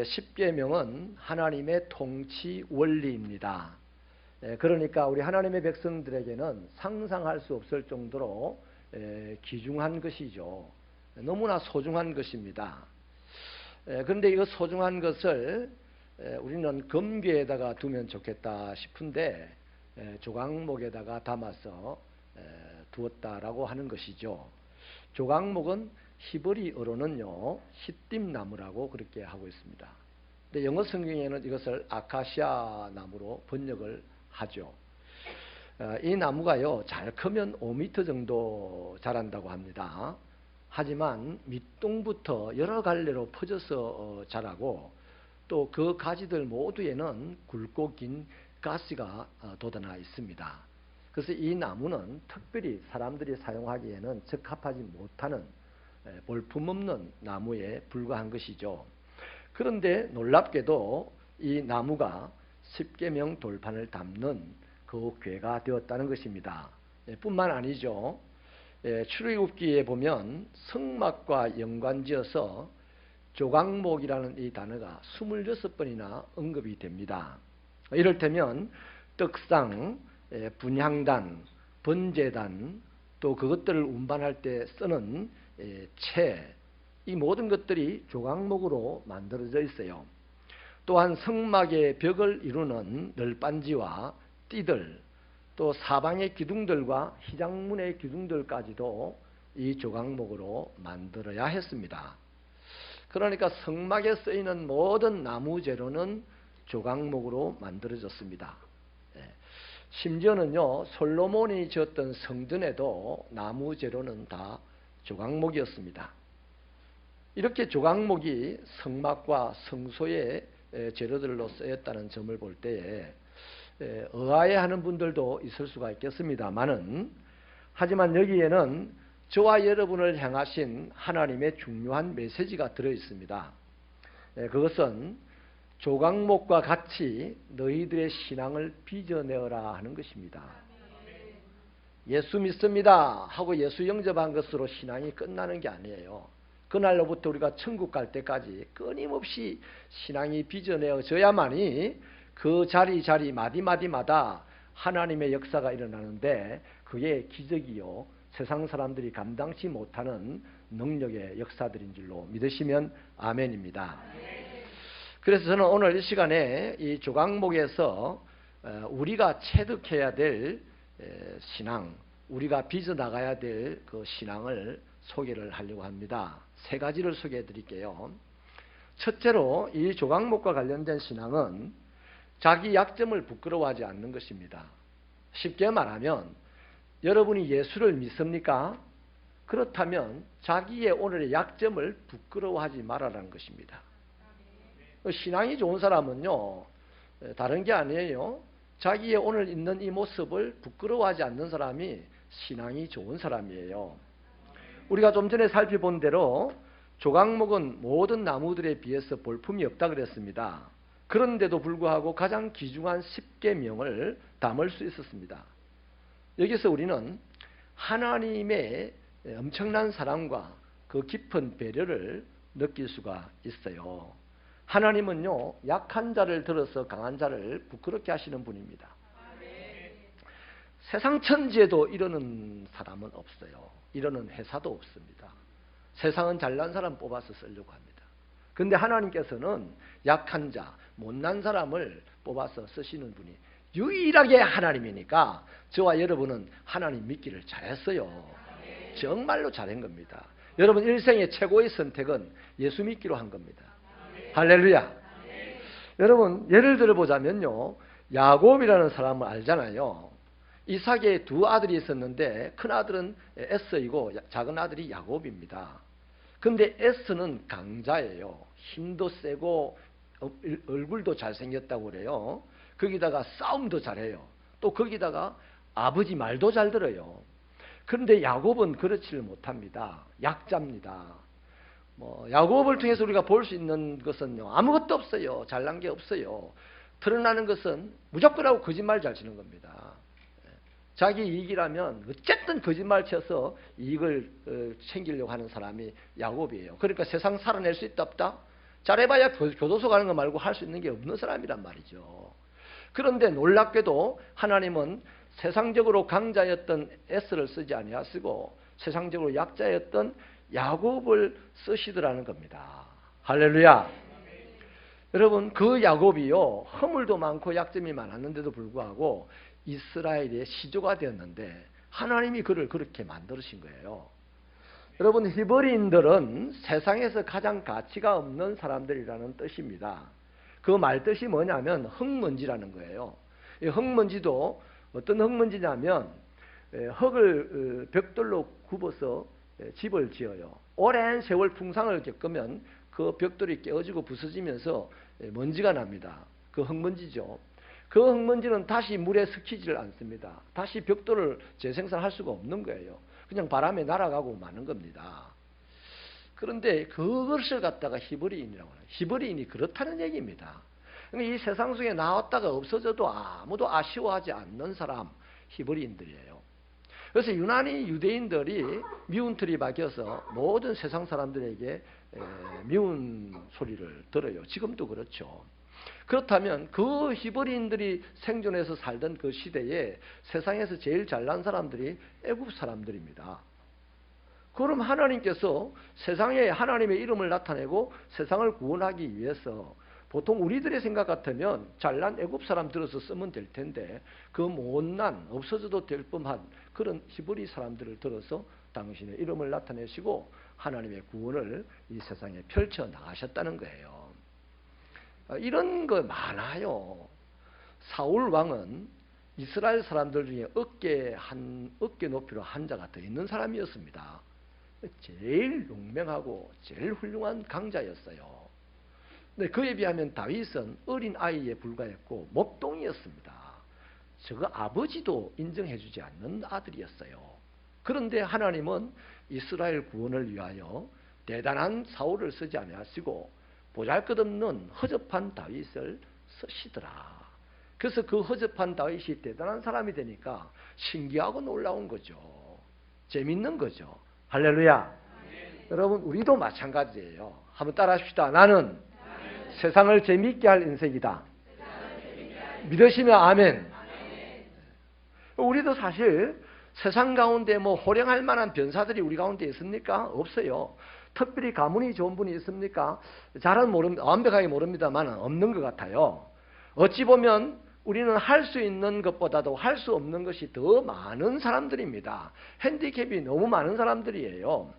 십계명은 하나님의 통치 원리입니다. 그러니까 우리 하나님의 백성들에게는 상상할 수 없을 정도로 귀중한 것이죠. 너무나 소중한 것입니다. 그런데 이 소중한 것을 우리는 금괴에다가 두면 좋겠다 싶은데 조각목에다가 담아서 두었다라고 하는 것이죠. 조각목은 히브리어로는요 시띠나무라고 그렇게 하고 있습니다. 근데 영어 성경에는 이것을 아카시아 나무로 번역을 하죠. 이 나무가요 잘 크면 5m 정도 자란다고 합니다. 하지만 밑동부터 여러 갈래로 퍼져서 자라고 또 그 가지들 모두에는 굵고 긴 가시가 돋아나 있습니다. 그래서 이 나무는 특별히 사람들이 사용하기에는 적합하지 못하는 볼품없는 나무에 불과한 것이죠. 그런데 놀랍게도 이 나무가 십계명 돌판을 담는 그 궤가 되었다는 것입니다. 뿐만 아니죠. 출애굽기에 보면 성막과 연관지어서 조각목이라는 이 단어가 26번이나 언급이 됩니다. 이를테면 떡상, 분향단, 번제단, 또 그것들을 운반할 때 쓰는 채, 이 모든 것들이 조각목으로 만들어져 있어요. 또한 성막의 벽을 이루는 널빤지와 띠들, 또 사방의 기둥들과 휘장문의 기둥들까지도 이 조각목으로 만들어야 했습니다. 그러니까 성막에 쓰이는 모든 나무 재료는 조각목으로 만들어졌습니다. 심지어는요 솔로몬이 지었던 성전에도 나무 재료는 다 조각목이었습니다. 이렇게 조각목이 성막과 성소의 재료들로 쓰였다는 점을 볼 때에 의아해하는 분들도 있을 수가 있겠습니다만은, 하지만 여기에는 저와 여러분을 향하신 하나님의 중요한 메시지가 들어있습니다. 그것은 조각목과 같이 너희들의 신앙을 빚어내어라 하는 것입니다. 예수 믿습니다 하고 예수 영접한 것으로 신앙이 끝나는 게 아니에요. 그날로부터 우리가 천국 갈 때까지 끊임없이 신앙이 빚어내어져야만이 그 자리 마디마디마다 하나님의 역사가 일어나는데, 그게 기적이요 세상 사람들이 감당치 못하는 능력의 역사들인 줄로 믿으시면 아멘입니다. 그래서 저는 오늘 이 시간에 이 조각목에서 우리가 체득해야 될 신앙, 우리가 빚어나가야 될 그 신앙을 소개를 하려고 합니다. 세 가지를 소개해 드릴게요. 첫째로 이 조각목과 관련된 신앙은 자기 약점을 부끄러워하지 않는 것입니다. 쉽게 말하면 여러분이 예수를 믿습니까? 그렇다면 자기의 오늘의 약점을 부끄러워하지 말아라는 것입니다. 신앙이 좋은 사람은요 다른 게 아니에요. 자기의 오늘 있는 이 모습을 부끄러워하지 않는 사람이 신앙이 좋은 사람이에요. 우리가 좀 전에 살펴본 대로 조각목은 모든 나무들에 비해서 볼품이 없다 그랬습니다. 그런데도 불구하고 가장 귀중한 십계명을 담을 수 있었습니다. 여기서 우리는 하나님의 엄청난 사랑과 그 깊은 배려를 느낄 수가 있어요. 하나님은요 약한 자를 들어서 강한 자를 부끄럽게 하시는 분입니다. 세상 천지에도 이러는 사람은 없어요. 이러는 회사도 없습니다. 세상은 잘난 사람 뽑아서 쓰려고 합니다. 그런데 하나님께서는 약한 자, 못난 사람을 뽑아서 쓰시는 분이 유일하게 하나님이니까 저와 여러분은 하나님 믿기를 잘했어요. 정말로 잘한 겁니다. 여러분 일생의 최고의 선택은 예수 믿기로 한 겁니다. 할렐루야. 여러분 예를 들어 보자면요, 야곱이라는 사람을 알잖아요. 이삭의 두 아들이 있었는데 큰 아들은 에서이고 작은 아들이 야곱입니다. 근데 에서는 강자예요. 힘도 세고 얼굴도 잘생겼다고 그래요. 거기다가 싸움도 잘해요. 또 거기다가 아버지 말도 잘 들어요. 그런데 야곱은 그렇지를 못합니다. 약자입니다. 야곱을 통해서 우리가 볼 수 있는 것은요 아무것도 없어요. 잘난 게 없어요. 드러나는 것은 무조건 하고 거짓말 잘 치는 겁니다. 자기 이익이라면 어쨌든 거짓말 쳐서 이익을 챙기려고 하는 사람이 야곱이에요. 그러니까 세상 살아낼 수 있다 없다? 잘해봐야 교도소 가는 거 말고 할 수 있는 게 없는 사람이란 말이죠. 그런데 놀랍게도 하나님은 세상적으로 강자였던 에스를 쓰지 아니하시고 세상적으로 약자였던 야곱을 쓰시더라는 겁니다. 할렐루야. 여러분, 그 야곱이요, 허물도 많고 약점이 많았는데도 불구하고 이스라엘의 시조가 되었는데 하나님이 그를 그렇게 만드신 거예요. 여러분, 히브리인들은 세상에서 가장 가치가 없는 사람들이라는 뜻입니다. 그 말뜻이 뭐냐면 흙먼지라는 거예요. 이 흙먼지도 어떤 흙먼지냐면 흙을 벽돌로 굽어서 집을 지어요. 오랜 세월 풍상을 겪으면 그 벽돌이 깨어지고 부서지면서 먼지가 납니다. 그 흙먼지죠. 그 흙먼지는 다시 물에 섞이지를 않습니다. 다시 벽돌을 재생산할 수가 없는 거예요. 그냥 바람에 날아가고 마는 겁니다. 그런데 그것을 갖다가 히브리인이라고 해요. 히브리인이 그렇다는 얘기입니다. 이 세상 속에 나왔다가 없어져도 아무도 아쉬워하지 않는 사람, 히브리인들이에요. 그래서 유난히 유대인들이 미운 틀이 박여서 모든 세상 사람들에게 미운 소리를 들어요. 지금도 그렇죠. 그렇다면 그 히브리인들이 생존해서 살던 그 시대에 세상에서 제일 잘난 사람들이 애굽 사람들입니다. 그럼 하나님께서 세상에 하나님의 이름을 나타내고 세상을 구원하기 위해서 보통 우리들의 생각 같으면 잘난 애굽 사람 들어서 쓰면 될 텐데 그 못난 없어져도 될 법한 그런 히브리 사람들을 들어서 당신의 이름을 나타내시고 하나님의 구원을 이 세상에 펼쳐 나가셨다는 거예요. 이런 거 많아요. 사울 왕은 이스라엘 사람들 중에 어깨 높이로 한 자가 더 있는 사람이었습니다. 제일 용맹하고 제일 훌륭한 강자였어요. 근데 그에 비하면 다윗은 어린 아이에 불과했고 목동이었습니다. 저거 아버지도 인정해주지 않는 아들이었어요. 그런데 하나님은 이스라엘 구원을 위하여 대단한 사울을 쓰지 아니하시고 보잘것없는 허접한 다윗을 쓰시더라. 그래서 그 허접한 다윗이 대단한 사람이 되니까 신기하고 놀라운 거죠. 재밌는 거죠. 할렐루야. 여러분, 우리도 마찬가지예요. 한번 따라합시다. 나는 세상을 재미있게 할 인생이다. 믿으시면 아멘. 우리도 사실 세상 가운데 뭐 호령할 만한 변사들이 우리 가운데 있습니까? 없어요. 특별히 가문이 좋은 분이 있습니까? 잘은 모릅니다. 완벽하게 모릅니다만 없는 것 같아요. 어찌 보면 우리는 할 수 있는 것보다도 할 수 없는 것이 더 많은 사람들입니다. 핸디캡이 너무 많은 사람들이에요.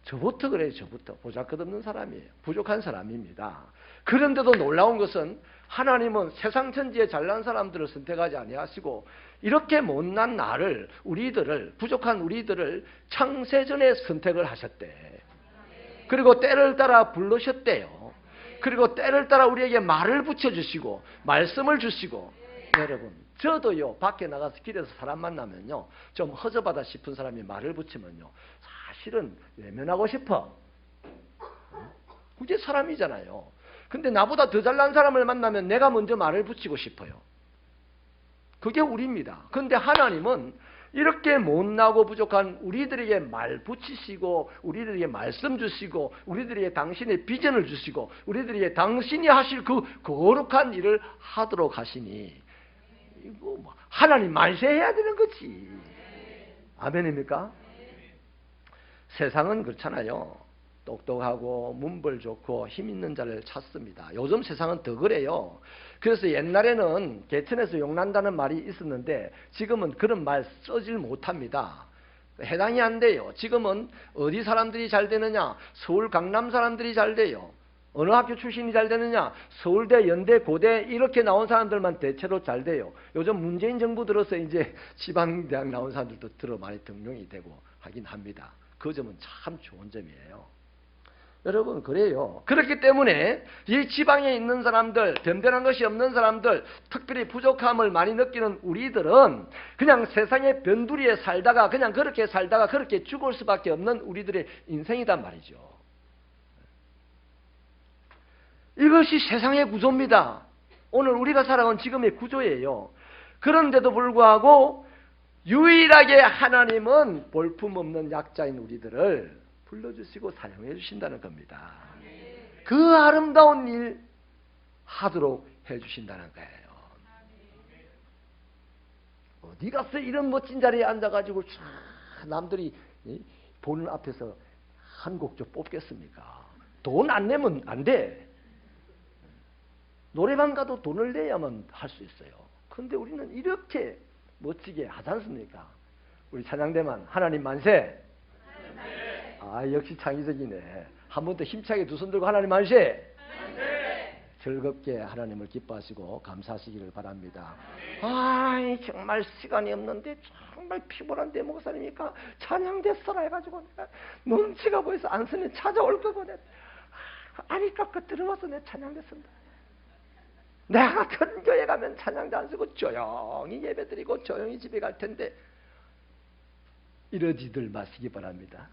저부터 그래요. 저부터 보잘것없는 사람이에요. 부족한 사람입니다. 그런데도 놀라운 것은 하나님은 세상 천지에 잘난 사람들을 선택하지 아니하시고 이렇게 못난 나를, 우리들을, 부족한 우리들을 창세전에 선택을 하셨대. 그리고 때를 따라 부르셨대요. 그리고 때를 따라 우리에게 말을 붙여주시고 말씀을 주시고. 여러분, 저도요, 밖에 나가서 길에서 사람 만나면요, 좀 허접하다 싶은 사람이 말을 붙이면요, 사실은 외면하고 싶어. 그게 사람이잖아요. 근데 나보다 더 잘난 사람을 만나면 내가 먼저 말을 붙이고 싶어요. 그게 우리입니다. 그런데 하나님은 이렇게 못나고 부족한 우리들에게 말 붙이시고 우리들에게 말씀 주시고 우리들에게 당신의 비전을 주시고 우리들에게 당신이 하실 그 거룩한 일을 하도록 하시니 이거 뭐 하나님 만세해야 되는 거지. 아멘입니까? 세상은 그렇잖아요. 똑똑하고 문벌 좋고 힘 있는 자를 찾습니다. 요즘 세상은 더 그래요. 그래서 옛날에는 개천에서 용난다는 말이 있었는데 지금은 그런 말 쓰질 못합니다. 해당이 안 돼요. 지금은 어디 사람들이 잘 되느냐? 서울 강남 사람들이 잘 돼요. 어느 학교 출신이 잘 되느냐? 서울대, 연대, 고대 이렇게 나온 사람들만 대체로 잘 돼요. 요즘 문재인 정부 들어서 이제 지방대학 나온 사람들도 들어 많이 등용이 되고 하긴 합니다. 그 점은 참 좋은 점이에요. 여러분, 그래요. 그렇기 때문에 이 지방에 있는 사람들, 변변한 것이 없는 사람들, 특별히 부족함을 많이 느끼는 우리들은 그냥 세상의 변두리에 살다가 그냥 그렇게 살다가 그렇게 죽을 수밖에 없는 우리들의 인생이단 말이죠. 이것이 세상의 구조입니다. 오늘 우리가 살아온 지금의 구조예요. 그런데도 불구하고 유일하게 하나님은 볼품없는 약자인 우리들을 불러주시고 사용해 주신다는 겁니다. 그 아름다운 일 하도록 해주신다는 거예요. 어디 가서 이런 멋진 자리에 앉아가지고 남들이 보는 앞에서 한 곡 좀 뽑겠습니까? 돈 안 내면 안 돼. 노래방 가도 돈을 내야만 할 수 있어요. 그런데 우리는 이렇게 멋지게 하지 않습니까? 우리 찬양대만 하나님 만세. 아, 역시 창의적이네. 한 번 더 힘차게 두 손 들고 하나님 만세. 즐겁게 하나님을 기뻐하시고 감사하시기를 바랍니다. 아이, 정말 시간이 없는데 정말 피곤한데 목사님이니까 찬양됐어라 해가지고 내가 눈치가 보여서 안 쓰면 찾아올 거고 아니 깎아 들어와서 내 찬양됐습니다. 내가 큰 교회 가면 찬양도 안 쓰고 조용히 예배드리고 조용히 집에 갈 텐데 이러지들 마시기 바랍니다.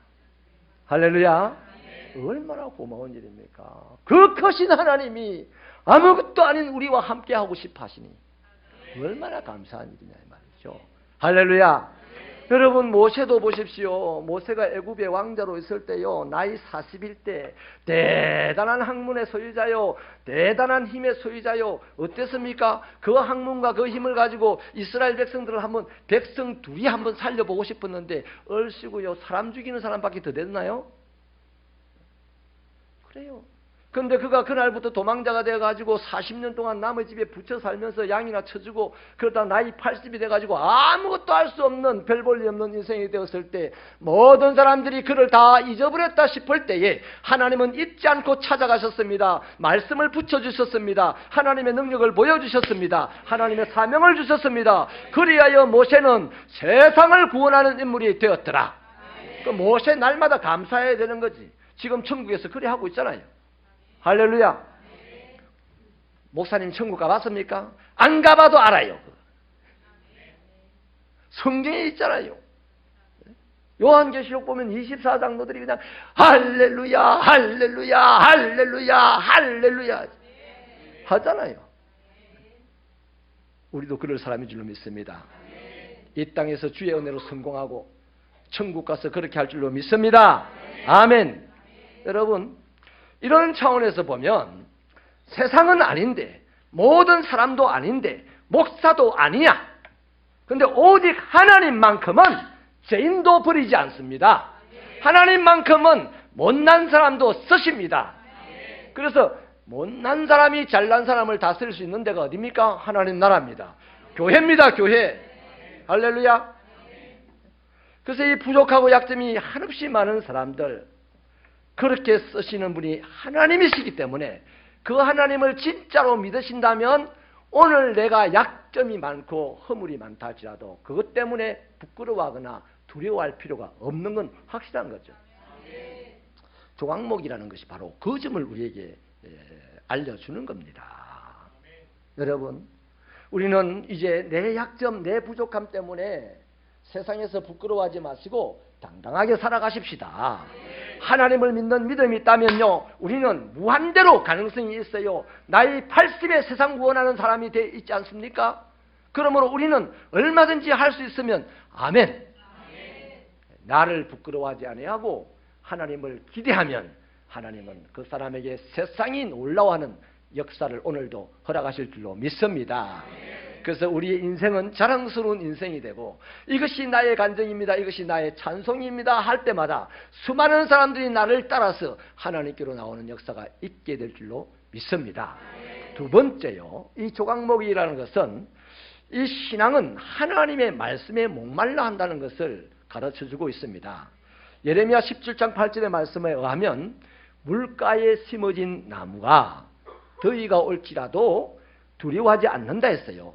할렐루야. 얼마나 고마운 일입니까? 그 크신 하나님이 아무것도 아닌 우리와 함께 하고 싶어 하시니 얼마나 감사한 일이냐 이 말이죠. 할렐루야. 여러분, 모세도 보십시오. 모세가 애굽의 왕자로 있을 때요, 나이 40일 때 대단한 학문의 소유자요, 대단한 힘의 소유자요. 어땠습니까? 그 학문과 그 힘을 가지고 이스라엘 백성들을 한번, 백성 둘이 한번 살려보고 싶었는데 얼씨구요, 사람 죽이는 사람밖에 더 됐나요? 그래요. 근데 그가 그날부터 도망자가 돼가지고 40년 동안 남의 집에 붙여 살면서 양이나 쳐주고 그러다 나이 80이 돼가지고 아무것도 할 수 없는 별 볼 일 없는 인생이 되었을 때 모든 사람들이 그를 다 잊어버렸다 싶을 때에 하나님은 잊지 않고 찾아가셨습니다. 말씀을 붙여주셨습니다. 하나님의 능력을 보여주셨습니다. 하나님의 사명을 주셨습니다. 그리하여 모세는 세상을 구원하는 인물이 되었더라. 그 모세 날마다 감사해야 되는 거지. 지금 천국에서 그래 하고 있잖아요. 할렐루야. 목사님 천국 가봤습니까? 안 가봐도 알아요. 성경에 있잖아요. 요한계시록 보면 24장로들이 그냥 할렐루야 할렐루야 할렐루야 할렐루야 하잖아요. 우리도 그럴 사람인 줄로 믿습니다. 이 땅에서 주의 은혜로 성공하고 천국 가서 그렇게 할 줄로 믿습니다. 아멘. 여러분, 이런 차원에서 보면 세상은 아닌데, 모든 사람도 아닌데, 목사도 아니야. 근데 오직 하나님만큼은 죄인도 버리지 않습니다. 하나님만큼은 못난 사람도 쓰십니다. 그래서 못난 사람이 잘난 사람을 다스릴 수 있는 데가 어디입니까? 하나님 나라입니다. 교회입니다. 교회. 할렐루야. 그래서 이 부족하고 약점이 한없이 많은 사람들, 그렇게 쓰시는 분이 하나님이시기 때문에 그 하나님을 진짜로 믿으신다면 오늘 내가 약점이 많고 허물이 많다 할지라도 그것 때문에 부끄러워하거나 두려워할 필요가 없는 건 확실한 거죠. 조각목이라는 것이 바로 그 점을 우리에게 알려주는 겁니다. 여러분, 우리는 이제 내 약점, 내 부족함 때문에 세상에서 부끄러워하지 마시고 당당하게 살아가십시다. 하나님을 믿는 믿음이 있다면요, 우리는 무한대로 가능성이 있어요. 나이 80에 세상 구원하는 사람이 돼 있지 않습니까? 그러므로 우리는 얼마든지 할 수 있으면 아멘. 나를 부끄러워하지 아니하고 하나님을 기대하면 하나님은 그 사람에게 세상이 놀라워하는 역사를 오늘도 허락하실 줄로 믿습니다. 그래서 우리의 인생은 자랑스러운 인생이 되고 이것이 나의 간증입니다, 이것이 나의 찬송입니다 할 때마다 수많은 사람들이 나를 따라서 하나님께로 나오는 역사가 있게 될 줄로 믿습니다. 두 번째요, 이 조각목이라는 것은 이 신앙은 하나님의 말씀에 목말라 한다는 것을 가르쳐주고 있습니다. 예레미야 17장 8절의 말씀에 의하면 물가에 심어진 나무가 더위가 올지라도 두려워하지 않는다 했어요.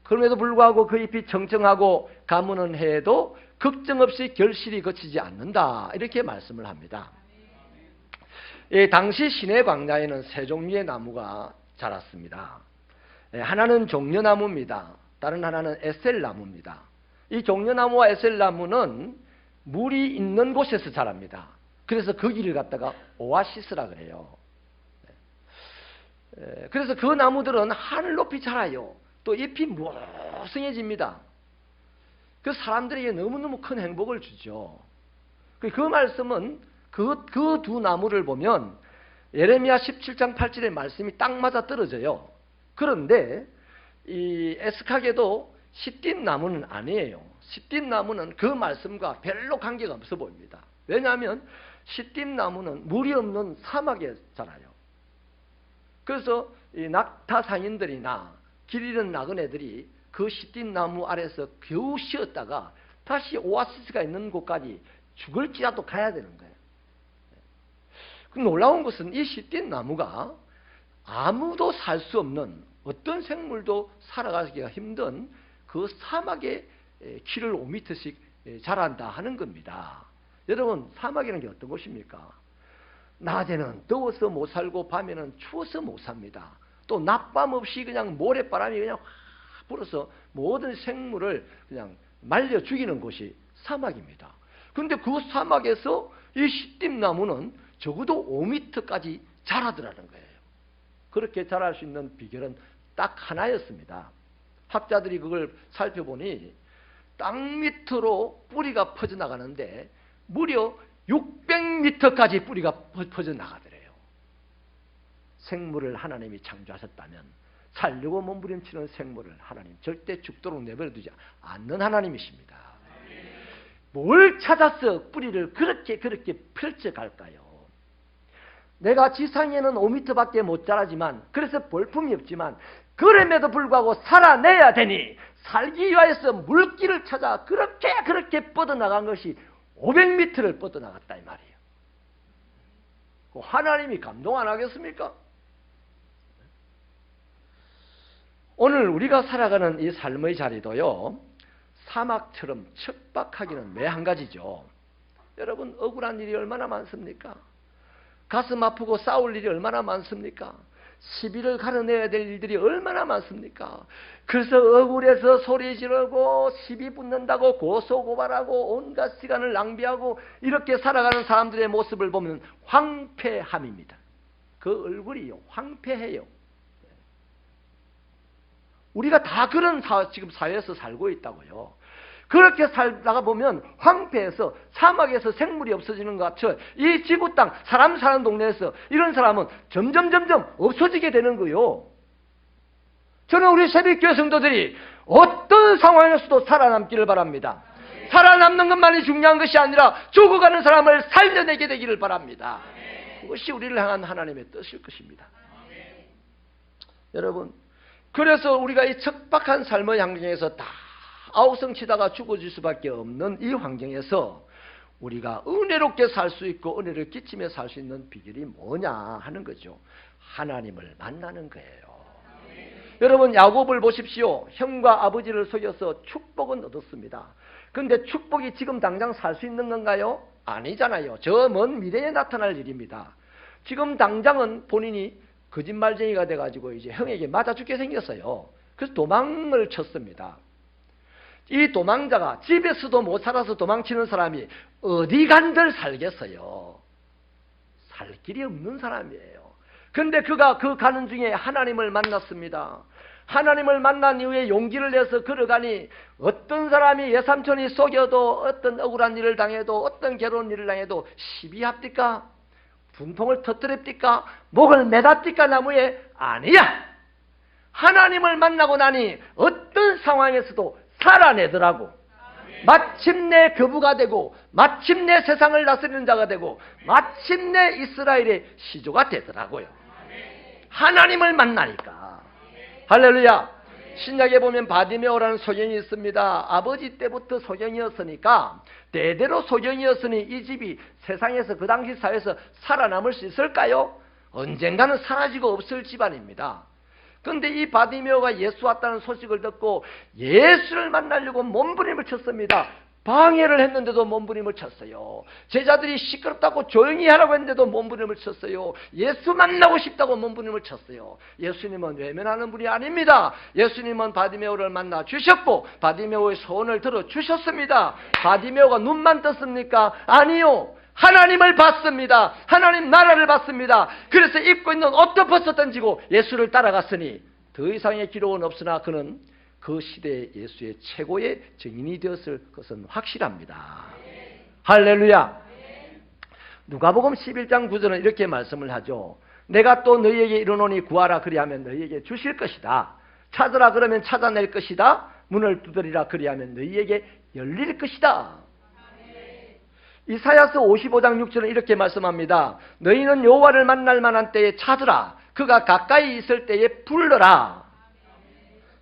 그럼에도 불구하고 그 잎이 청청하고 가무는 해에도 걱정 없이 결실이 거치지 않는다, 이렇게 말씀을 합니다. 당시 시내 광야에는 세 종류의 나무가 자랐습니다. 하나는 종려나무입니다. 다른 하나는 에셀나무입니다. 이 종려나무와 에셀나무는 물이 있는 곳에서 자랍니다. 그래서 거기를 갖다가 오아시스라 그래요. 그래서 그 나무들은 하늘 높이 자라요. 또 잎이 무성해집니다. 그 사람들에게 너무너무 큰 행복을 주죠. 그 말씀은 그 두 나무를 보면 예레미야 17장 8절의 말씀이 딱 맞아 떨어져요. 그런데 이 에스카게도 시띠 나무는 아니에요. 시띠 나무는 그 말씀과 별로 관계가 없어 보입니다. 왜냐하면 시띠 나무는 물이 없는 사막에 자라요. 그래서 이 낙타 상인들이나 길 잃은 나그네들이 그 시띠 나무 아래서 겨우 쉬었다가 다시 오아시스가 있는 곳까지 죽을지라도 가야 되는 거예요. 그 놀라운 것은 이 시띠 나무가 아무도 살 수 없는, 어떤 생물도 살아가기가 힘든 그 사막에 키를 5m씩 자란다 하는 겁니다. 여러분, 사막이라는 게 어떤 곳입니까? 낮에는 더워서 못 살고 밤에는 추워서 못 삽니다. 또 낮밤 없이 그냥 모래바람이 그냥 확 불어서 모든 생물을 그냥 말려 죽이는 곳이 사막입니다. 그런데 그 사막에서 이 시띠나무는 적어도 5m까지 자라더라는 거예요. 그렇게 자랄 수 있는 비결은 딱 하나였습니다. 학자들이 그걸 살펴보니 땅 밑으로 뿌리가 퍼져나가는데 무려 600m까지 뿌리가 퍼져나가더래요. 생물을 하나님이 창조하셨다면 살려고 몸부림치는 생물을 하나님 절대 죽도록 내버려두지 않는 하나님이십니다. 뭘 찾아서 뿌리를 그렇게 펼쳐갈까요? 내가 지상에는 5m밖에 못 자라지만, 그래서 볼품이 없지만 그럼에도 불구하고 살아내야 되니 살기 위하여서 물길을 찾아 그렇게 뻗어나간 것이 500m를 뻗어나갔다 이 말이에요. 하나님이 감동 안 하겠습니까? 오늘 우리가 살아가는 이 삶의 자리도요, 사막처럼 척박하기는 매 한 가지죠. 여러분, 억울한 일이 얼마나 많습니까? 가슴 아프고 싸울 일이 얼마나 많습니까? 시비를 가려내야 될 일들이 얼마나 많습니까? 그래서 억울해서 소리 지르고 시비 붙는다고 고소고발하고 온갖 시간을 낭비하고 이렇게 살아가는 사람들의 모습을 보면 황폐함입니다. 그 얼굴이요, 황폐해요. 우리가 다 그런 지금 사회에서 살고 있다고요. 그렇게 살다가 보면 황폐해서 사막에서 생물이 없어지는 것 같죠. 이 지구 땅, 사람 사는 동네에서 이런 사람은 점점 없어지게 되는 거요. 저는 우리 새벽교회 성도들이 어떤 상황에서도 살아남기를 바랍니다. 살아남는 것만이 중요한 것이 아니라 죽어가는 사람을 살려내게 되기를 바랍니다. 그것이 우리를 향한 하나님의 뜻일 것입니다. 여러분, 그래서 우리가 이 척박한 삶의 환경에서 다 아우성치다가 죽어질 수밖에 없는 이 환경에서 우리가 은혜롭게 살 수 있고 은혜를 끼치며 살 수 있는 비결이 뭐냐 하는 거죠. 하나님을 만나는 거예요. 여러분, 야곱을 보십시오. 형과 아버지를 속여서 축복은 얻었습니다. 그런데 축복이 지금 당장 살 수 있는 건가요? 아니잖아요. 저 먼 미래에 나타날 일입니다. 지금 당장은 본인이 거짓말쟁이가 돼가지고 이제 형에게 맞아 죽게 생겼어요. 그래서 도망을 쳤습니다. 이 도망자가 집에서도 못 살아서 도망치는 사람이 어디 간들 살겠어요? 살 길이 없는 사람이에요. 그런데 그가 그 가는 중에 하나님을 만났습니다. 하나님을 만난 이후에 용기를 내서 걸어가니 어떤 사람이 외삼촌이 속여도, 어떤 억울한 일을 당해도, 어떤 괴로운 일을 당해도 시비합니까? 분통을 터뜨립니까? 목을 매답니까? 나무에? 아니야! 하나님을 만나고 나니 어떤 상황에서도 살아내더라고. 마침내 교부가 되고, 마침내 세상을 다스리는 자가 되고, 마침내 이스라엘의 시조가 되더라고요. 하나님을 만나니까. 할렐루야. 신약에 보면 바디메오라는 소경이 있습니다. 아버지 때부터 소경이었으니까, 대대로 소경이었으니 이 집이 세상에서, 그 당시 사회에서 살아남을 수 있을까요? 언젠가는 사라지고 없을 집안입니다. 그런데 이 바디메오가 예수 왔다는 소식을 듣고 예수를 만나려고 몸부림을 쳤습니다. 방해를 했는데도 몸부림을 쳤어요. 제자들이 시끄럽다고 조용히 하라고 했는데도 몸부림을 쳤어요. 예수 만나고 싶다고 몸부림을 쳤어요. 예수님은 외면하는 분이 아닙니다. 예수님은 바디메오를 만나 주셨고 바디메오의 소원을 들어주셨습니다. 바디메오가 눈만 떴습니까? 아니요. 하나님을 봤습니다. 하나님 나라를 봤습니다. 그래서 입고 있는 옷도 벗어 던지고 예수를 따라갔으니 더 이상의 기록은 없으나 그는 그 시대의 예수의 최고의 증인이 되었을 것은 확실합니다. 할렐루야. 누가복음 11장 9절은 이렇게 말씀을 하죠. 내가 또 너희에게 이르노니 구하라 그리하면 너희에게 주실 것이다. 찾으라 그러면 찾아낼 것이다. 문을 두드리라 그리하면 너희에게 열릴 것이다. 이사야서 55장 6절은 이렇게 말씀합니다. 너희는 여호와를 만날 만한 때에 찾으라. 그가 가까이 있을 때에 불러라.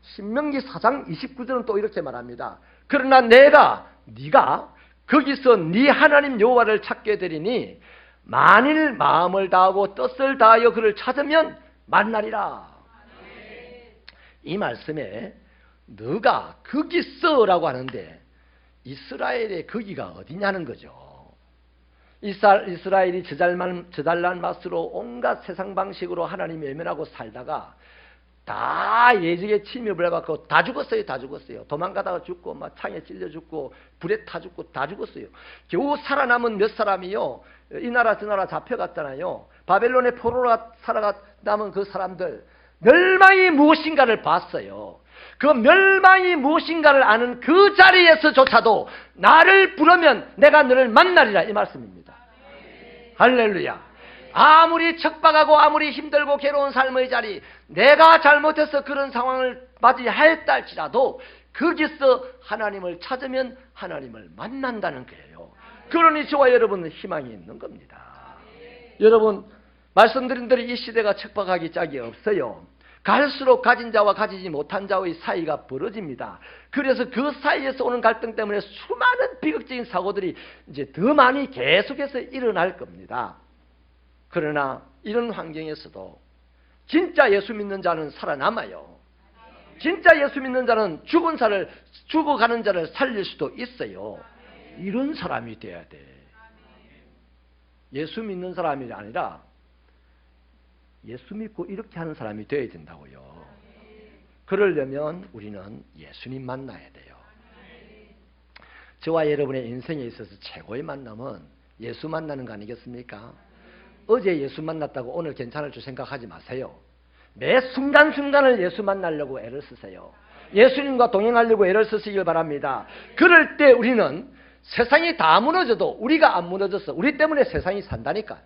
신명기 4장 29절은 또 이렇게 말합니다. 그러나 네가 거기서 네 하나님 여호와를 찾게 되리니 만일 마음을 다하고 뜻을 다하여 그를 찾으면 만나리라. 이 말씀에 너가 거기서라고 하는데 이스라엘의 거기가 어디냐는 거죠. 이스라엘이 저잘난 맛으로 온갖 세상 방식으로 하나님 외면하고 살다가 다 예적에 침입을 해갖고 다 죽었어요. 다 죽었어요. 도망가다가 죽고 막 창에 찔려 죽고 불에 타 죽고 다 죽었어요. 겨우 살아남은 몇 사람이요. 이 나라 저 나라 잡혀갔잖아요. 바벨론의 포로로 살아남은 그 사람들 멸망이 무엇인가를 봤어요. 그 멸망이 무엇인가를 아는 그 자리에서조차도 나를 부르면 내가 너를 만나리라 이 말씀입니다. 할렐루야. 아무리 척박하고 아무리 힘들고 괴로운 삶의 자리, 내가 잘못해서 그런 상황을 맞이하였다 할지라도 거기서 하나님을 찾으면 하나님을 만난다는 거예요. 그러니 저와 여러분은 희망이 있는 겁니다. 여러분, 말씀드린 대로 이 시대가 척박하기 짝이 없어요. 갈수록 가진 자와 가지지 못한 자의 사이가 벌어집니다. 그래서 그 사이에서 오는 갈등 때문에 수많은 비극적인 사고들이 이제 더 많이 계속해서 일어날 겁니다. 그러나 이런 환경에서도 진짜 예수 믿는 자는 살아남아요. 진짜 예수 믿는 자는 죽어가는 자를 살릴 수도 있어요. 이런 사람이 돼야 돼. 예수 믿는 사람이 아니라 예수 믿고 이렇게 하는 사람이 되어야 된다고요. 그러려면 우리는 예수님 만나야 돼요. 저와 여러분의 인생에 있어서 최고의 만남은 예수 만나는 거 아니겠습니까? 어제 예수 만났다고 오늘 괜찮을 줄 생각하지 마세요. 매 순간순간을 예수 만나려고 애를 쓰세요. 예수님과 동행하려고 애를 쓰시길 바랍니다. 그럴 때 우리는 세상이 다 무너져도 우리가 안 무너져서 우리 때문에 세상이 산다니까.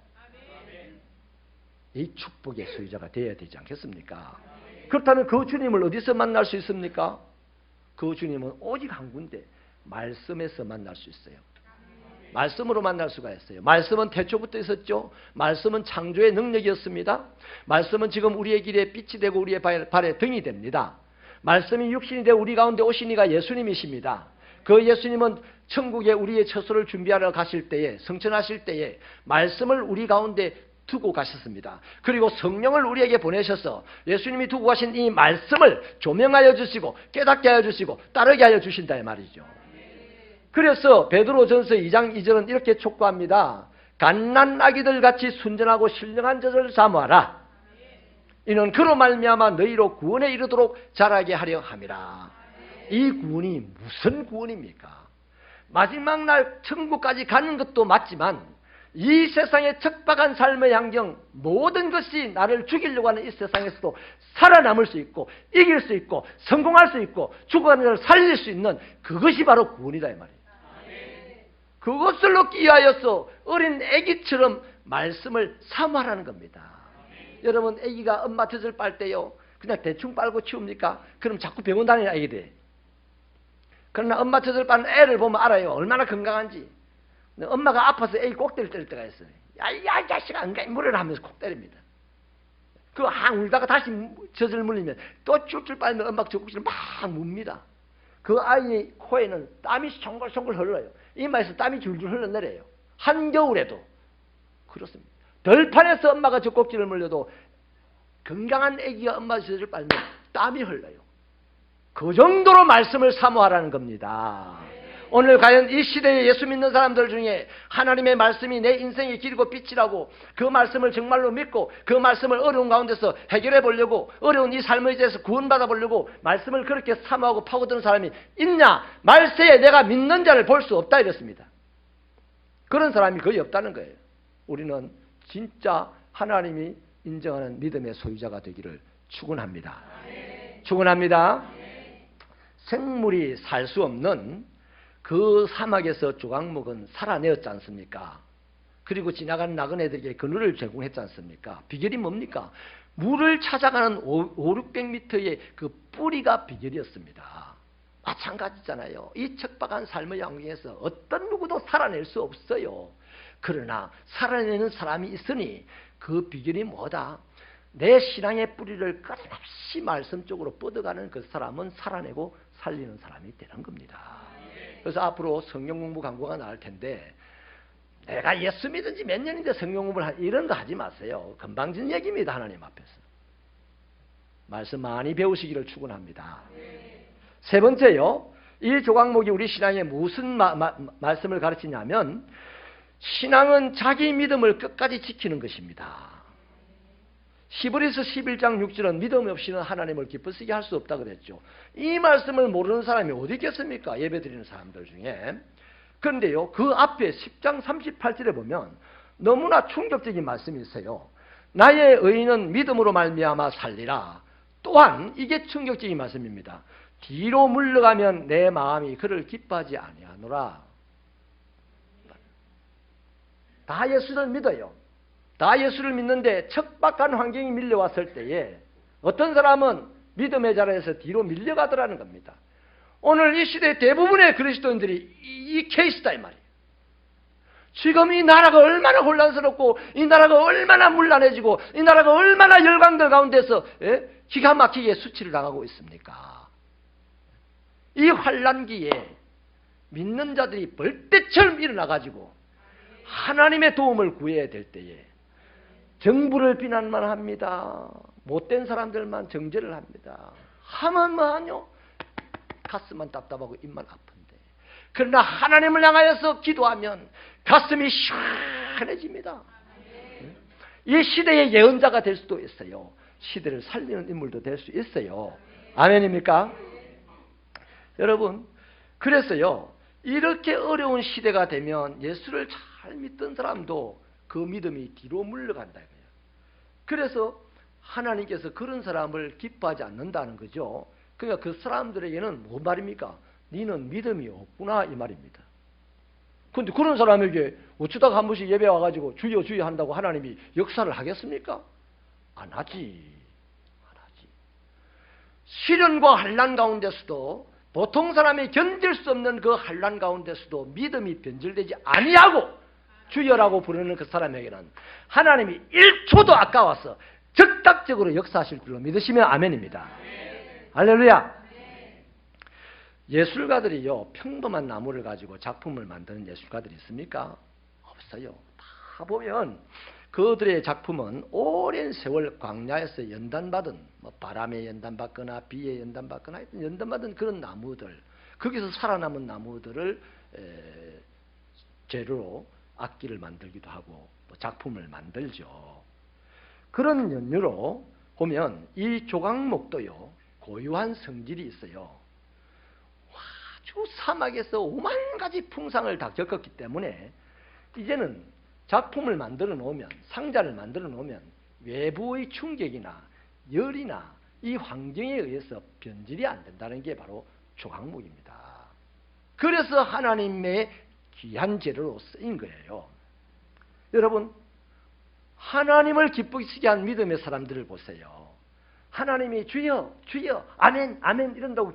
이 축복의 소유자가 되어야 되지 않겠습니까? 그렇다면 그 주님을 어디서 만날 수 있습니까? 그 주님은 오직 한 군데 말씀에서 만날 수 있어요. 말씀으로 만날 수가 있어요. 말씀은 태초부터 있었죠. 말씀은 창조의 능력이었습니다. 말씀은 지금 우리의 길에 빛이 되고 우리의 발에 등이 됩니다. 말씀이 육신이 되어 우리 가운데 오신 이가 예수님이십니다. 그 예수님은 천국에 우리의 처소를 준비하러 가실 때에, 성천하실 때에 말씀을 우리 가운데 두고 가셨습니다. 그리고 성령을 우리에게 보내셔서 예수님이 두고 가신 이 말씀을 조명하여 주시고 깨닫게 하여 주시고 따르게 하여 주신다 이 말이죠. 그래서 베드로전서 2장 2절은 이렇게 촉구합니다. 갓난 아기들 같이 순전하고 신령한 젖을 사모하라. 이는 그로 말미암아 너희로 구원에 이르도록 자라게 하려 함이라. 이 구원이 무슨 구원입니까? 마지막 날 천국까지 가는 것도 맞지만 이 세상의 척박한 삶의 환경, 모든 것이 나를 죽이려고 하는 이 세상에서도 살아남을 수 있고 이길 수 있고 성공할 수 있고 죽어가는 자를 살릴 수 있는 그것이 바로 구원이다 이 말이에요. 그것을 얻기 위하여서 어린 아기처럼 말씀을 사모하라는 겁니다. 여러분, 아기가 엄마 젖을 빨 때요 그냥 대충 빨고 치웁니까? 그럼 자꾸 병원 다니는 아기 돼. 그러나 엄마 젖을 빠는 애를 보면 알아요. 얼마나 건강한지. 엄마가 아파서 애기 꼭 때릴 때가 있어요. 야, 자식아, 안 가, 물어라 하면서 꼭 때립니다. 울다가 다시 젖을 물리면 또 줄줄 빨면 엄마가 젖꼭지를 막 뭅니다. 그 아이의 코에는 땀이 송골송골 흘러요. 이마에서 땀이 줄줄 흘러내려요. 한겨울에도 그렇습니다. 들판에서 엄마가 젖꼭지를 물려도 건강한 아기가 엄마 젖을 빨면 땀이 흘러요. 그 정도로 말씀을 사모하라는 겁니다. 오늘 과연 이 시대에 예수 믿는 사람들 중에 하나님의 말씀이 내 인생의 길이고 빛이라고 그 말씀을 정말로 믿고 그 말씀을 어려운 가운데서 해결해 보려고 어려운 이 삶의 대해서 구원받아 보려고 말씀을 그렇게 사모하고 파고드는 사람이 있냐? 말세에 내가 믿는 자를 볼 수 없다 이랬습니다. 그런 사람이 거의 없다는 거예요. 우리는 진짜 하나님이 인정하는 믿음의 소유자가 되기를 축원합니다. 축원합니다. 생물이 살 수 없는 그 사막에서 조각목은 살아내었지 않습니까? 그리고 지나가는 나그네들에게 그늘을 제공했지 않습니까? 비결이 뭡니까? 물을 찾아가는 500-600m의 그 뿌리가 비결이었습니다. 마찬가지잖아요. 이 척박한 삶의 환경에서 어떤 누구도 살아낼 수 없어요. 그러나 살아내는 사람이 있으니 그 비결이 뭐다? 내 신앙의 뿌리를 끊임없이 말씀 쪽으로 뻗어가는 그 사람은 살아내고 살리는 사람이 되는 겁니다. 그래서 앞으로 성경 공부 강구가 나올 텐데 내가 예수 믿은 지 몇 년인데 성경 공부를 이런 거 하지 마세요. 금방진 얘기입니다. 하나님 앞에서. 말씀 많이 배우시기를 축원합니다. 세 번째요. 이 조각목이 우리 신앙에 무슨 말씀을 가르치냐면 신앙은 자기 믿음을 끝까지 지키는 것입니다. 히브리서 11장 6절은 믿음 없이는 하나님을 기쁘시게 할 수 없다 그랬죠. 이 말씀을 모르는 사람이 어디 있겠습니까? 예배드리는 사람들 중에. 그런데요, 그 앞에 10장 38절에 보면 너무나 충격적인 말씀이 있어요. 나의 의인은 믿음으로 말미암아 살리라. 또한 이게 충격적인 말씀입니다. 뒤로 물러가면 내 마음이 그를 기뻐하지 아니하노라. 다 예수를 믿어요. 다 예수를 믿는데 척박한 환경이 밀려왔을 때에 어떤 사람은 믿음의 자리에서 뒤로 밀려가더라는 겁니다. 오늘 이 시대 대부분의 그리스도인들이 이 케이스다 이 말이에요. 지금 이 나라가 얼마나 혼란스럽고 이 나라가 얼마나 문란해지고 이 나라가 얼마나 열강들 가운데서 기가 막히게 수치를 당하고 있습니까? 이 환란기에 믿는 자들이 벌떼처럼 일어나가지고 하나님의 도움을 구해야 될 때에 정부를 비난만 합니다. 못된 사람들만 정죄를 합니다. 하면 뭐하뇨? 가슴만 답답하고 입만 아픈데. 그러나 하나님을 향하여서 기도하면 가슴이 시원해집니다. 이 시대의 예언자가 될 수도 있어요. 시대를 살리는 인물도 될 수 있어요. 아멘입니까? 여러분, 그래서요, 이렇게 어려운 시대가 되면 예수를 잘 믿던 사람도 그 믿음이 뒤로 물러간다 이거예요. 그래서 하나님께서 그런 사람을 기뻐하지 않는다는 거죠. 그러니까 그 사람들에게는 뭔 말입니까? 너는 믿음이 없구나 이 말입니다. 그런데 그런 사람에게 어쩌다가 한 번씩 예배 와가지고 주여 주여 한다고 하나님이 역사를 하겠습니까? 안 하지. 안 하지. 시련과 환난 가운데서도 보통 사람이 견딜 수 없는 그 환난 가운데서도 믿음이 변질되지 아니하고 주여라고 부르는 그 사람에게는 하나님이 1초도 아까워서 즉각적으로 역사하실 줄로 믿으시면 아멘입니다. 할렐루야. 예술가들이요, 평범한 나무를 가지고 작품을 만드는 예술가들이 있습니까? 없어요. 다 보면 그들의 작품은 오랜 세월 광야에서 연단받은, 바람에 연단받거나 비에 연단받거나 하여튼 연단받은 그런 나무들, 거기서 살아남은 나무들을 재료로 악기를 만들기도 하고 작품을 만들죠. 그런 연유로 보면 이 조각목도요, 고유한 성질이 있어요. 아주 사막에서 5만 가지 풍상을 다 겪었기 때문에 이제는 작품을 만들어 놓으면, 상자를 만들어 놓으면 외부의 충격이나 열이나 이 환경에 의해서 변질이 안 된다는 게 바로 조각목입니다. 그래서 하나님의 귀한 재료로 쓰인 거예요. 여러분, 하나님을 기쁘시게 한 믿음의 사람들을 보세요. 하나님이 주여 주여 아멘 아멘 이런다고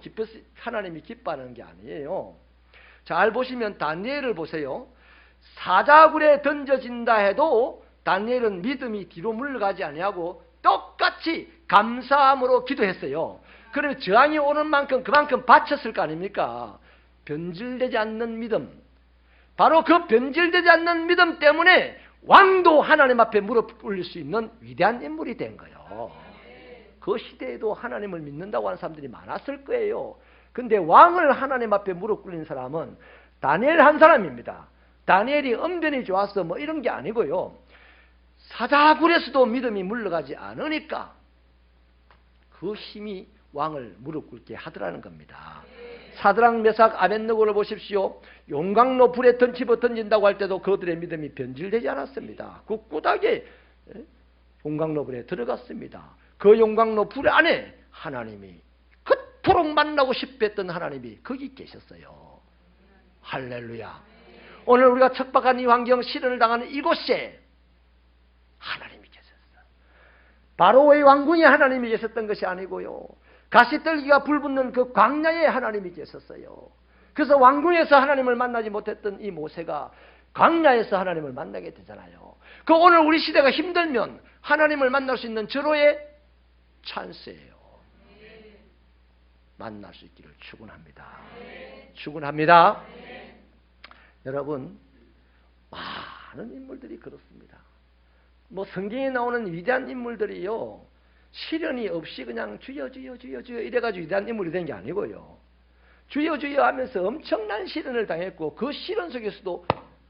하나님이 기뻐하는 게 아니에요. 잘 보시면 다니엘을 보세요. 사자굴에 던져진다 해도 다니엘은 믿음이 뒤로 물러가지 아니하고 똑같이 감사함으로 기도했어요. 그러면 저항이 오는 만큼 그만큼 바쳤을 거 아닙니까? 변질되지 않는 믿음, 바로 그 변질되지 않는 믿음 때문에 왕도 하나님 앞에 무릎 꿇릴 수 있는 위대한 인물이 된 거예요. 그 시대에도 하나님을 믿는다고 하는 사람들이 많았을 거예요. 근데 왕을 하나님 앞에 무릎 꿇린 사람은 다니엘 한 사람입니다. 다니엘이 언변이 좋아서 뭐 이런 게 아니고요. 사자굴에서도 믿음이 물러가지 않으니까 그 힘이 왕을 무릎 꿇게 하더라는 겁니다. 사드락 메삭 아벳느고를 보십시오. 용광로 불에 던진다고 할 때도 그들의 믿음이 변질되지 않았습니다. 굳굳하게 용광로 불에 들어갔습니다. 그 용광로 불 안에 하나님이 그토록 만나고 싶어 했던 하나님이 거기 계셨어요. 할렐루야. 오늘 우리가 척박한 이 환경, 시련을 당하는 이곳에 하나님이 계셨어요. 바로의 왕궁에 하나님이 계셨던 것이 아니고요, 가시떨기가 불붙는 그 광야에 하나님이 계셨어요. 그래서 왕궁에서 하나님을 만나지 못했던 이 모세가 광야에서 하나님을 만나게 되잖아요. 그 오늘 우리 시대가 힘들면 하나님을 만날 수 있는 절호의 찬스예요. 만날 수 있기를 축원합니다. 축원합니다. 여러분, 많은 인물들이 그렇습니다. 뭐 성경에 나오는 위대한 인물들이요, 시련이 없이 그냥 주여 주여 주여 주여 이래가지고 위대한 인물이 된 게 아니고요, 주여 주여 하면서 엄청난 시련을 당했고 그 시련 속에서도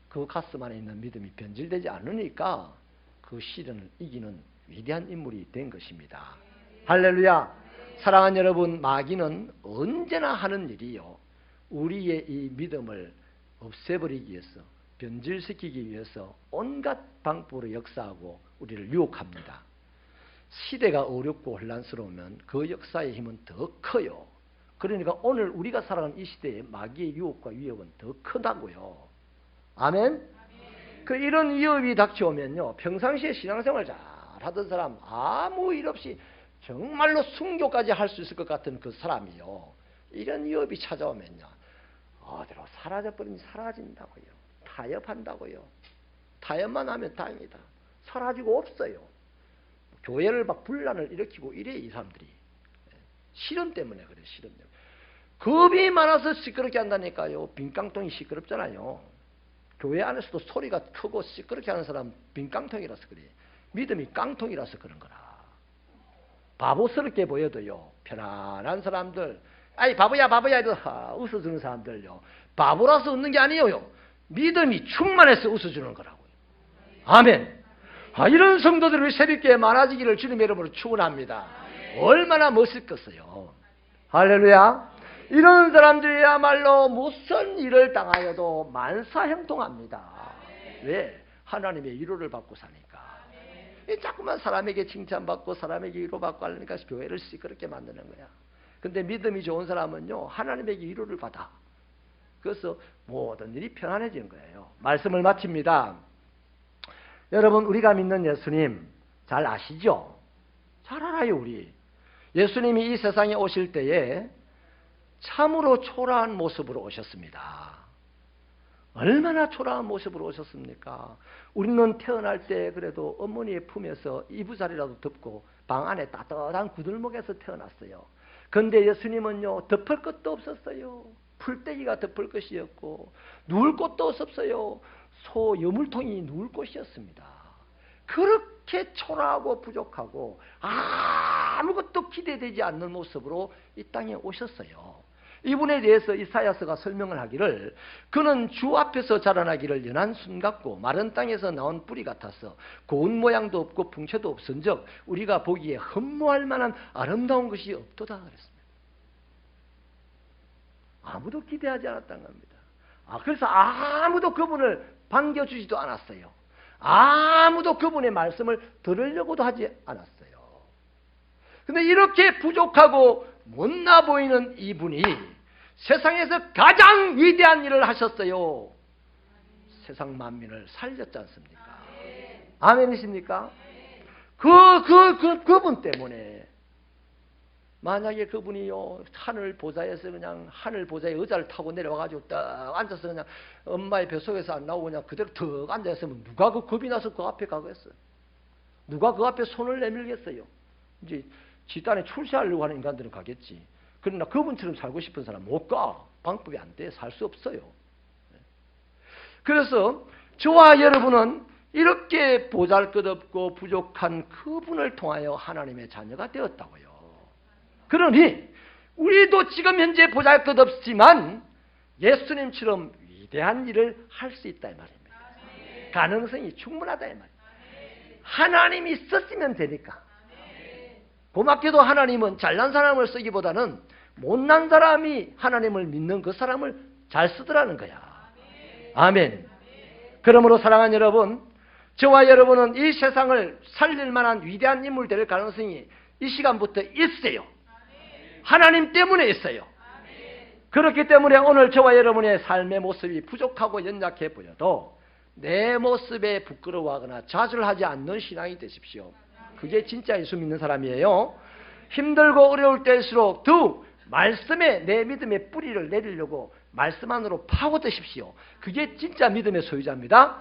그 가슴 안에 있는 믿음이 변질되지 않으니까 그 시련을 이기는 위대한 인물이 된 것입니다. 할렐루야. 사랑하는 여러분, 마귀는 언제나 하는 일이요, 우리의 이 믿음을 없애버리기 위해서, 변질시키기 위해서 온갖 방법으로 역사하고 우리를 유혹합니다. 시대가 어렵고 혼란스러우면 그 역사의 힘은 더 커요. 그러니까 오늘 우리가 살아가는 이 시대에 마귀의 유혹과 위협은 더 크다고요. 아멘? 이런 위협이 닥쳐오면요, 평상시에 신앙생활 잘 하던 사람, 아무 일 없이 정말로 순교까지 할 수 있을 것 같은 그 사람이요, 이런 위협이 찾아오면요, 어디로 사라진다고요. 타협한다고요. 타협만 하면 다행이다. 사라지고 없어요. 교회를 막 분란을 일으키고 이래, 이 사람들이. 시련 때문에 그래, 시련 때문에. 겁이 많아서 시끄럽게 한다니까요. 빈깡통이 시끄럽잖아요. 교회 안에서도 소리가 크고 시끄럽게 하는 사람 빈깡통이라서 그래. 믿음이 깡통이라서 그런 거라. 바보스럽게 보여도요, 편안한 사람들, 아이 바보야 바보야 해도 웃어주는 사람들요, 바보라서 웃는 게 아니에요. 믿음이 충만해서 웃어주는 거라고요. 아멘. 이런 성도들이 새벽에 많아지기를 주님의 이름으로 축원합니다. 얼마나 멋있겠어요. 할렐루야. 이런 사람들이야말로 무슨 일을 당하여도 만사형통합니다. 왜? 하나님의 위로를 받고 사니까. 자꾸만 사람에게 칭찬받고 사람에게 위로받고 하니까 교회를 시끄럽게 만드는 거야. 근데 믿음이 좋은 사람은요, 하나님에게 위로를 받아. 그래서 모든 일이 편안해지는 거예요. 말씀을 마칩니다. 여러분, 우리가 믿는 예수님 잘 아시죠? 잘 알아요. 우리 예수님이 이 세상에 오실 때에 참으로 초라한 모습으로 오셨습니다. 얼마나 초라한 모습으로 오셨습니까? 우리는 태어날 때 그래도 어머니의 품에서 이부자리라도 덮고 방 안에 따뜻한 구들목에서 태어났어요. 그런데 예수님은요, 덮을 것도 없었어요. 풀떼기가 덮을 것이었고 누울 곳도 없었어요. 소 여물통이 누울 곳이었습니다. 그렇게 초라하고 부족하고 아무것도 기대되지 않는 모습으로 이 땅에 오셨어요. 이분에 대해서 이사야서가 설명을 하기를, 그는 주 앞에서 자라나기를 연한 순 같고 마른 땅에서 나온 뿌리 같아서 고운 모양도 없고 풍채도 없은즉 우리가 보기에 흠모할 만한 아름다운 것이 없도다 그랬습니다. 아무도 기대하지 않았다는 겁니다. 그래서 아무도 그분을 반겨주지도 않았어요. 아무도 그분의 말씀을 들으려고도 하지 않았어요. 근데 이렇게 부족하고 못나 보이는 이분이 세상에서 가장 위대한 일을 하셨어요. 세상 만민을 살렸지 않습니까? 아멘이십니까? 그분 때문에, 만약에 그분이요, 하늘 보좌에서 그냥 하늘 보좌의 의자를 타고 내려와가지고 딱 앉아서 그냥 엄마의 뱃속에서 안 나오고 그냥 그대로 턱 앉아있으면 누가 그 겁이 나서 그 앞에 가겠어요? 누가 그 앞에 손을 내밀겠어요? 이제 지단에 출세하려고 하는 인간들은 가겠지. 그러나 그분처럼 살고 싶은 사람 못 가. 방법이 안 돼. 살 수 없어요. 그래서 저와 여러분은 이렇게 보잘것없고 부족한 그분을 통하여 하나님의 자녀가 되었다고요. 그러니 우리도 지금 현재 보잘것없지만 예수님처럼 위대한 일을 할 수 있다 이 말입니다. 가능성이 충분하다 이 말입니다. 하나님이 썼으면 되니까. 고맙게도 하나님은 잘난 사람을 쓰기보다는 못난 사람이 하나님을 믿는 그 사람을 잘 쓰더라는 거야. 아멘. 그러므로 사랑하는 여러분, 저와 여러분은 이 세상을 살릴 만한 위대한 인물 될 가능성이 이 시간부터 있어요. 하나님 때문에 있어요. 그렇기 때문에 오늘 저와 여러분의 삶의 모습이 부족하고 연약해 보여도 내 모습에 부끄러워하거나 좌절하지 않는 신앙이 되십시오. 그게 진짜 예수 믿는 사람이에요. 힘들고 어려울 때일수록 더욱 말씀에 내 믿음의 뿌리를 내리려고 말씀 안으로 파고드십시오. 그게 진짜 믿음의 소유자입니다.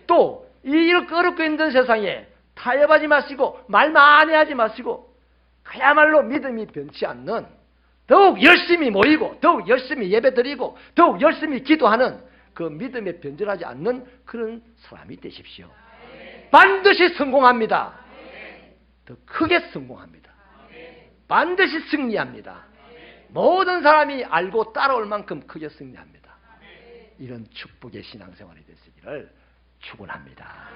또 이렇게 어렵고 힘든 세상에 타협하지 마시고 말 많이 하지 마시고 그야말로 믿음이 변치 않는, 더욱 열심히 모이고 더욱 열심히 예배드리고 더욱 열심히 기도하는 그 믿음에 변절하지 않는 그런 사람이 되십시오. 반드시 성공합니다. 더 크게 성공합니다. 반드시 승리합니다. 모든 사람이 알고 따라올 만큼 크게 승리합니다. 이런 축복의 신앙생활이 되시기를 축원합니다.